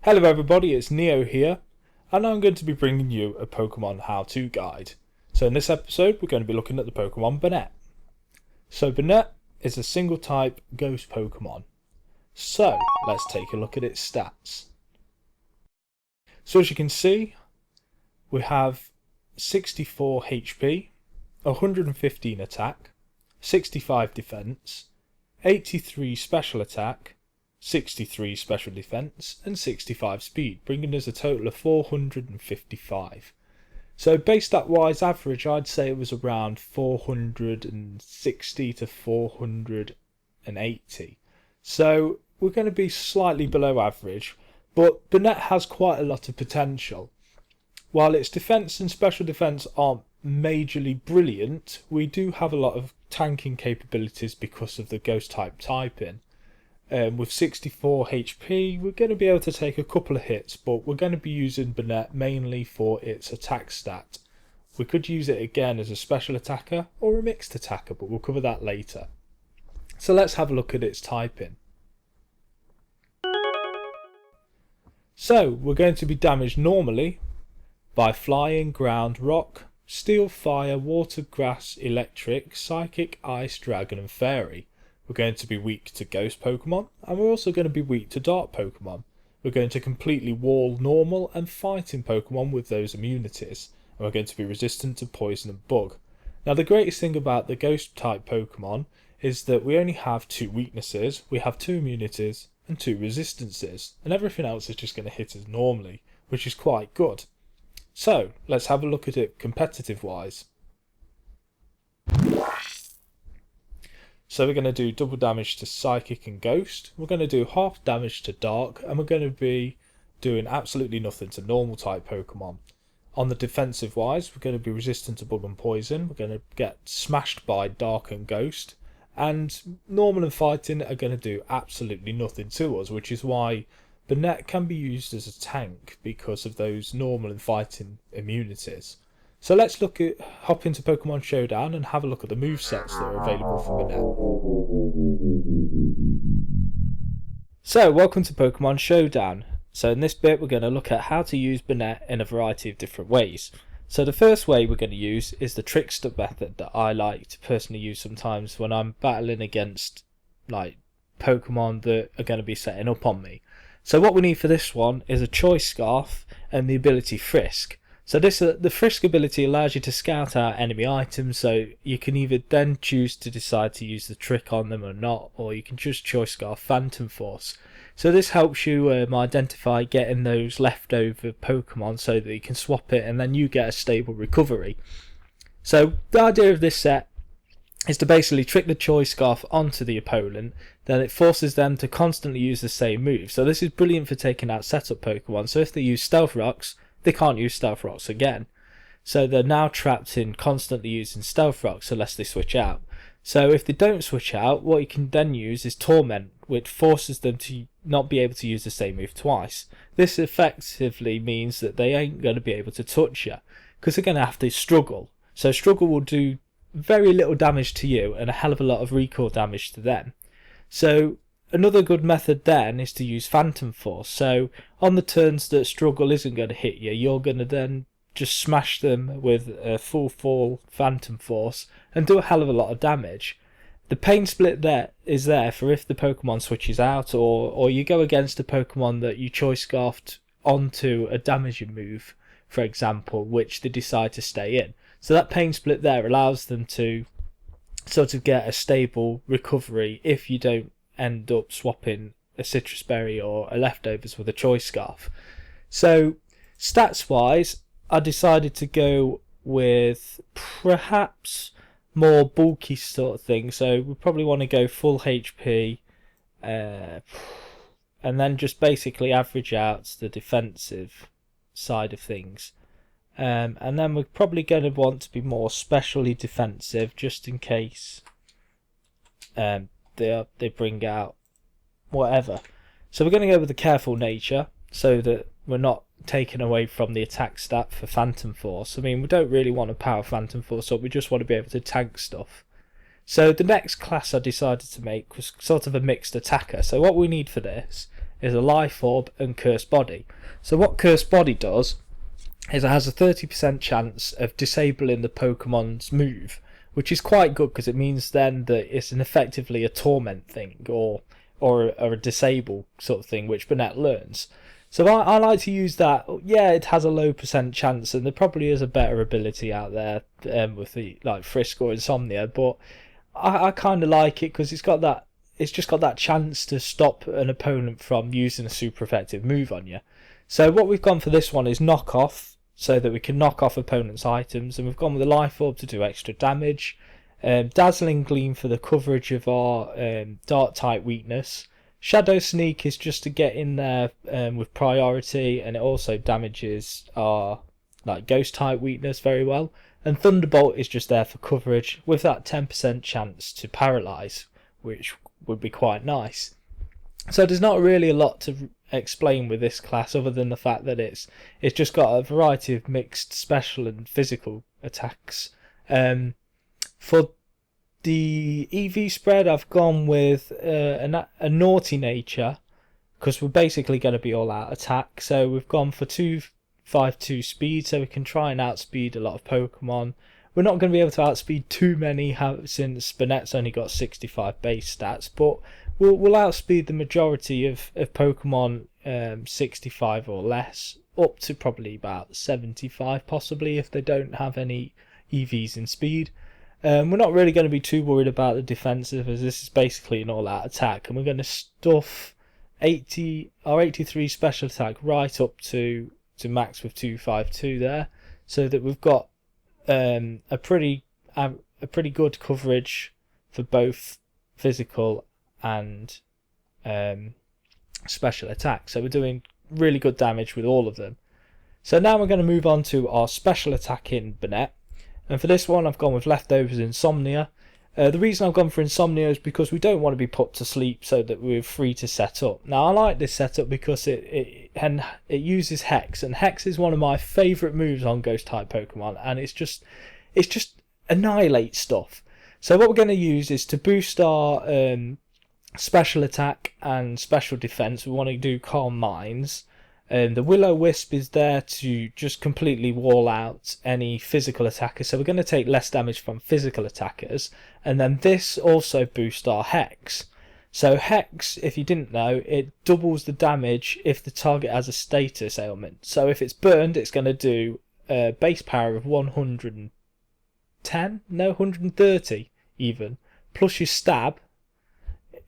Hello everybody, it's Neo here, and I'm going to be bringing you a Pokemon how-to guide. So in this episode we're going to be looking at the Pokemon Banette. So Banette is a single type ghost Pokemon. So let's take a look at its stats. So as you can see, we have 64 HP, 115 attack, 65 defense, 83 special attack, 63 special defense and 65 speed, bringing us a total of 455. So base stat wise average, I'd say it was around 460 to 480. So we're going to be slightly below average, but Banette has quite a lot of potential. While its defense and special defense aren't majorly brilliant, we do have a lot of tanking capabilities because of the ghost type typing. With 64 HP, we're going to be able to take a couple of hits, but we're going to be using Banette mainly for its attack stat. We could use it again as a special attacker or a mixed attacker, but we'll cover that later. So let's have a look at its typing. So we're going to be damaged normally by flying, ground, rock, steel, fire, water, grass, electric, psychic, ice, dragon and fairy. We're going to be weak to ghost Pokemon, and we're also going to be weak to dark Pokemon. We're going to completely wall normal and fighting Pokemon with those immunities, and we're going to be resistant to poison and bug. Now the greatest thing about the ghost type Pokemon is that we only have 2 weaknesses, we have 2 immunities and 2 resistances, and everything else is just going to hit us normally, which is quite good. So let's have a look at it competitive wise. So we're going to do double damage to Psychic and Ghost, we're going to do half damage to Dark, and we're going to be doing absolutely nothing to normal type Pokemon. On the defensive wise, we're going to be resistant to Bug and Poison, we're going to get smashed by Dark and Ghost, and normal and fighting are going to do absolutely nothing to us, which is why Banette can be used as a tank because of those normal and fighting immunities. So let's hop into Pokemon Showdown and have a look at the movesets that are available for Banette. So welcome to Pokemon Showdown. So in this bit we're going to look at how to use Banette in a variety of different ways. So the first way we're going to use is the Trickster Method that I like to personally use sometimes when I'm battling against like Pokemon that are going to be setting up on me. So what we need for this one is a Choice Scarf and the ability Frisk. So the Frisk ability allows you to scout out enemy items, so you can either then choose to decide to use the trick on them or not, or you can just Choice Scarf Phantom Force. So this helps you identify getting those leftover Pokemon so that you can swap it and then you get a stable recovery. So the idea of this set is to basically trick the Choice Scarf onto the opponent, then it forces them to constantly use the same move. So this is brilliant for taking out setup Pokemon, so if they use Stealth Rocks, they can't use Stealth Rocks again. So they're now trapped in constantly using Stealth Rocks unless they switch out. So if they don't switch out, what you can then use is Torment, which forces them to not be able to use the same move twice. This effectively means that they ain't going to be able to touch you, because they're going to have to struggle. So struggle will do very little damage to you and a hell of a lot of recoil damage to them. So another good method then is to use Phantom Force. So on the turns that struggle isn't going to hit you, you're going to then just smash them with a full Phantom Force and do a hell of a lot of damage. The pain split there is there for if the Pokemon switches out or you go against a Pokemon that you Choice Scarfed onto a damaging move, for example, which they decide to stay in. So that pain split there allows them to sort of get a stable recovery if you don't end up swapping a Citrus Berry or a Leftovers with a Choice Scarf. So stats wise, I decided to go with perhaps more bulky sort of thing. So we probably want to go full HP and then just basically average out the defensive side of things. And then we're probably going to want to be more specially defensive just in case they bring out whatever. So we're going to go with the Careful Nature so that we're not taken away from the attack stat for Phantom Force. I mean, we don't really want to power Phantom Force up, we just want to be able to tank stuff. So the next class I decided to make was sort of a mixed attacker. So what we need for this is a Life Orb and Cursed Body. So what Cursed Body does is it has a 30% chance of disabling the Pokemon's move, which is quite good because it means then that it's effectively a torment thing or a disable sort of thing which Banette learns. So I like to use that. Yeah, it has a low percent chance, and there probably is a better ability out there with the like Frisk or Insomnia, but I kind of like it because it's just got that chance to stop an opponent from using a super effective move on you. So what we've gone for this one is knock off, so that we can knock off opponents' items, and we've gone with the Life Orb to do extra damage. Dazzling Gleam for the coverage of our Dark type weakness. Shadow Sneak is just to get in there with priority, and it also damages our like Ghost type weakness very well. And Thunderbolt is just there for coverage with that 10% chance to paralyze, which would be quite nice. So there's not really a lot to explain with this class other than the fact that it's just got a variety of mixed special and physical attacks. For the Eevee Spread, I've gone with a naughty nature because we're basically going to be all out attack. So we've gone for 252 speed, so we can try and outspeed a lot of Pokemon. We're not going to be able to outspeed too many since Banette's only got 65 base stats, but we'll outspeed the majority of Pokemon 65 or less, up to probably about 75 possibly if they don't have any EVs in speed. We're not really going to be too worried about the defensive, as this is basically an all-out attack, and we're going to stuff our 83 special attack right up to max with 252 there, so that we've got a pretty good coverage for both physical and special attack. So we're doing really good damage with all of them. So now we're going to move on to our special attack in Banette. And for this one, I've gone with Leftovers Insomnia. The reason I've gone for Insomnia is because we don't want to be put to sleep, so that we're free to set up. Now, I like this setup because it uses Hex, and Hex is one of my favourite moves on Ghost type Pokemon, and it's just annihilate stuff. So what we're going to use is to boost our special attack and special defense. We want to do Calm Minds. The Will-O-Wisp is there to just completely wall out any physical attackers, so we're going to take less damage from physical attackers. And then this also boosts our Hex. So Hex, if you didn't know, it doubles the damage if the target has a status ailment. So if it's burned, it's going to do a base power of 130 even, plus your stab.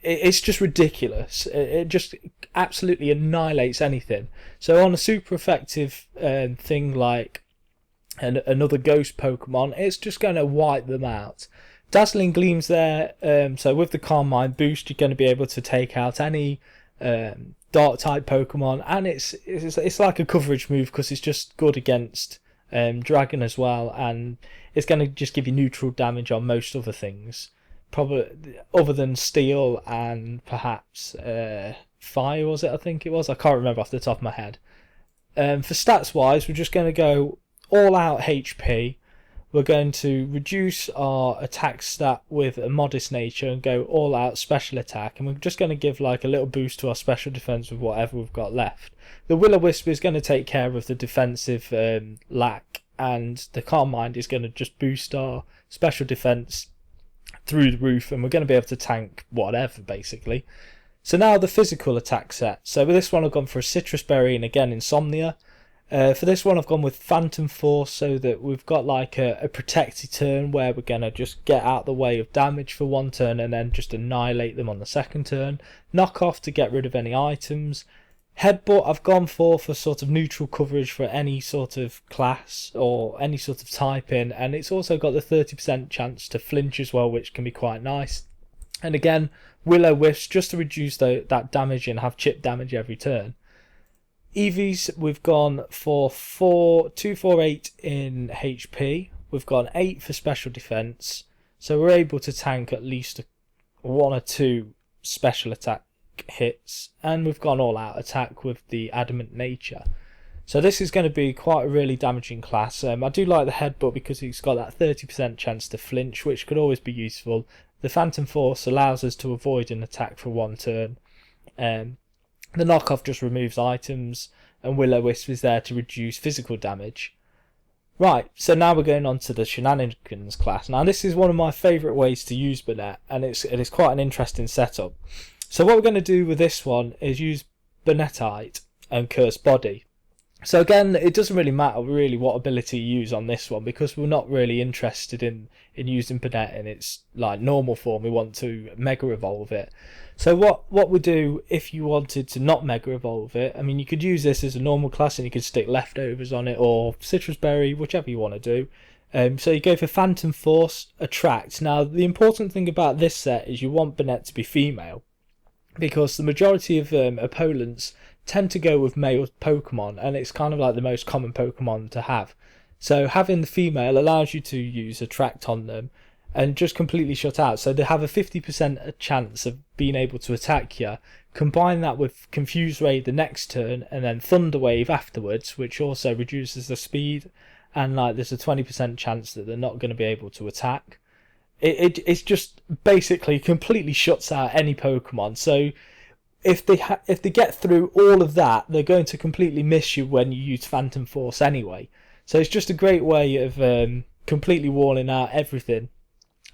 It's just ridiculous. It just absolutely annihilates anything. So on a super effective thing like another Ghost Pokemon, it's just going to wipe them out. Dazzling Gleam's there, so with the Calm Mind boost, you're going to be able to take out any Dark type Pokemon, and it's like a coverage move because it's just good against Dragon as well, and it's going to just give you neutral damage on most other things. Probably other than Steel and perhaps Fire, was it? I think it was. I can't remember off the top of my head. For stats wise, we're just going to go all out HP. We're going to reduce our attack stat with a modest nature and go all out special attack, and we're just going to give like a little boost to our special defense with whatever we've got left. The Will-O-Wisp is going to take care of the defensive lack, and the Calm Mind is going to just boost our special defense through the roof, and we're going to be able to tank whatever basically. So now the physical attack set. So with this one I've gone for a Citrus Berry and again Insomnia. For this one I've gone with Phantom Force, so that we've got like a protected turn where we're going to just get out the way of damage for one turn and then just annihilate them on the second turn. Knock off to get rid of any items. Headbutt I've gone for sort of neutral coverage for any sort of class or any sort of typing, and it's also got the 30% chance to flinch as well, which can be quite nice. And again, Will-O-Wisp just to reduce that damage and have chip damage every turn. Eevees, we've gone for 248 in HP. We've got 8 for special defense, so we're able to tank at least 1 or 2 special attack hits, and we've gone all out attack with the Adamant Nature. So this is going to be quite a really damaging class. I do like the Headbutt because it's got that 30% chance to flinch, which could always be useful. The Phantom Force allows us to avoid an attack for one turn. The knockoff just removes items, and Will-O-Wisp is there to reduce physical damage. Right, so now we're going on to the Shenanigans class. Now this is one of my favourite ways to use Banette, and it is quite an interesting setup. So what we're going to do with this one is use Banette and Curse Body. So again, it doesn't really matter really what ability you use on this one, because we're not really interested in using Banette in its like normal form. We want to Mega Evolve it. So what we do if you wanted to not Mega Evolve it, I mean, you could use this as a normal class and you could stick Leftovers on it or Citrus Berry, whichever you want to do. So you go for Phantom Force, Attract. Now the important thing about this set is you want Banette to be female, because the majority of opponents tend to go with male Pokemon, and it's kind of like the most common Pokemon to have. So having the female allows you to use Attract on them and just completely shut out. So they have a 50% chance of being able to attack you. Combine that with Confuse Ray the next turn, and then Thunder Wave afterwards, which also reduces the speed, and like there's a 20% chance that they're not going to be able to attack. It's just basically completely shuts out any Pokemon. So if they get through all of that, they're going to completely miss you when you use Phantom Force anyway. So it's just a great way of completely walling out everything.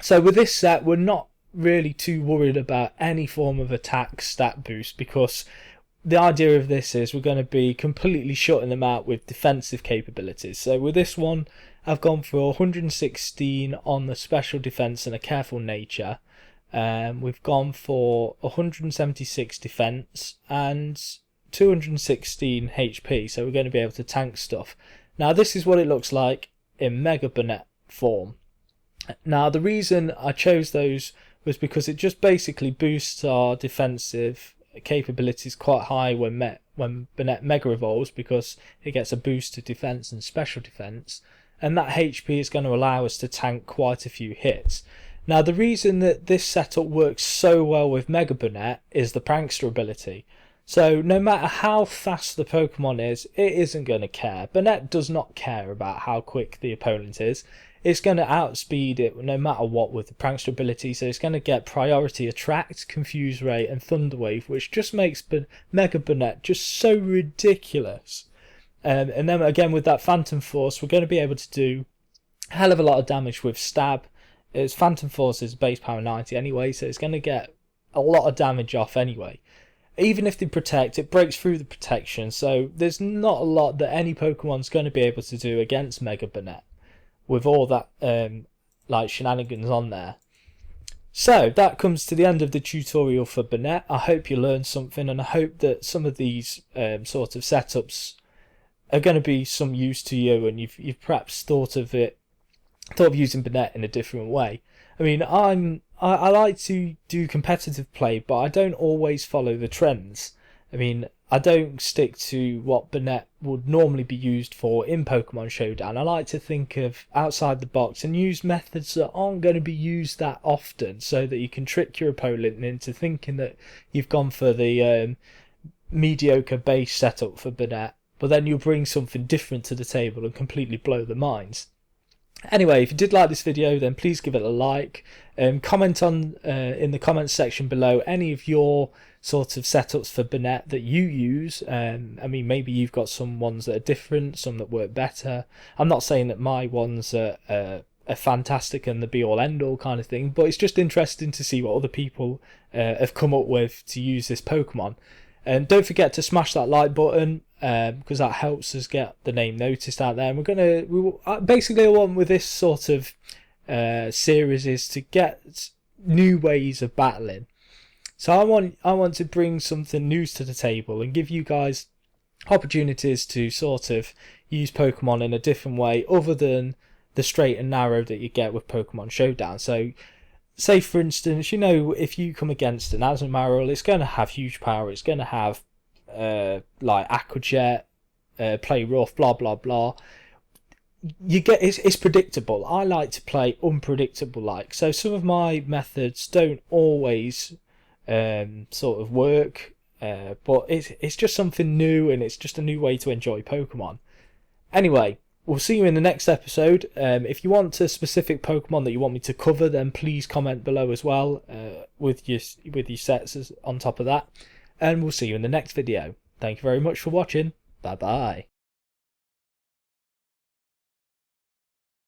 So with this set, we're not really too worried about any form of attack stat boost, because the idea of this is we're going to be completely shutting them out with defensive capabilities. So with this one, I've gone for 116 on the special defense and a careful nature. We've gone for 176 defense and 216 HP, so we're going to be able to tank stuff. Now this is what it looks like in mega-banette form. Now the reason I chose those was because it just basically boosts our defensive capabilities quite high when Banette Mega Evolves, because it gets a boost to defense and special defense, and that HP is going to allow us to tank quite a few hits. Now the reason that this setup works so well with mega-banette is the Prankster ability. So no matter how fast the Pokemon is, it isn't going to care. Banette does not care about how quick the opponent is. It's going to outspeed it no matter what with the Prankster ability, so it's going to get priority Attract, Confuse Ray and Thunder Wave, which just makes mega-banette just so ridiculous. And then again with that Phantom Force, we're going to be able to do a hell of a lot of damage with Stab. Its Phantom Force is base power 90 anyway, so it's going to get a lot of damage off anyway. Even if they protect, it breaks through the protection, so there's not a lot that any Pokemon's going to be able to do against mega-banette with all that like shenanigans on there. So that comes to the end of the tutorial for Banette. I hope you learned something, and I hope that some of these sort of setups are going to be some use to you, and you've perhaps thought of using Banette in a different way. I mean, I like to do competitive play, but I don't always follow the trends. I mean, I don't stick to what Banette would normally be used for in Pokemon Showdown. I like to think of outside the box and use methods that aren't going to be used that often, so that you can trick your opponent into thinking that you've gone for the mediocre base setup for Banette, but then you'll bring something different to the table and completely blow their minds. Anyway, if you did like this video, then please give it a like. Comment on in the comments section below any of your sort of setups for Banette that you use. I mean, maybe you've got some ones that are different, some that work better. I'm not saying that my ones are fantastic and the be-all end-all kind of thing, but it's just interesting to see what other people have come up with to use this Pokemon. And don't forget to smash that like button, because that helps us get the name noticed out there. And basically what I want with this sort of series is to get new ways of battling. So I want to bring something new to the table and give you guys opportunities to sort of use Pokemon in a different way other than the straight and narrow that you get with Pokemon Showdown. So say for instance, you know, if you come against an Azumarill, it's going to have huge power, it's going to have like Aqua Jet, play rough, blah blah blah. You get it's predictable. I like to play unpredictable like. So some of my methods don't always sort of work, but it's just something new, and it's just a new way to enjoy Pokemon. Anyway, we'll see you in the next episode. If you want a specific Pokemon that you want me to cover, then please comment below as well with your sets on top of that. and we'll see you in the next video. Thank you very much for watching. Bye bye.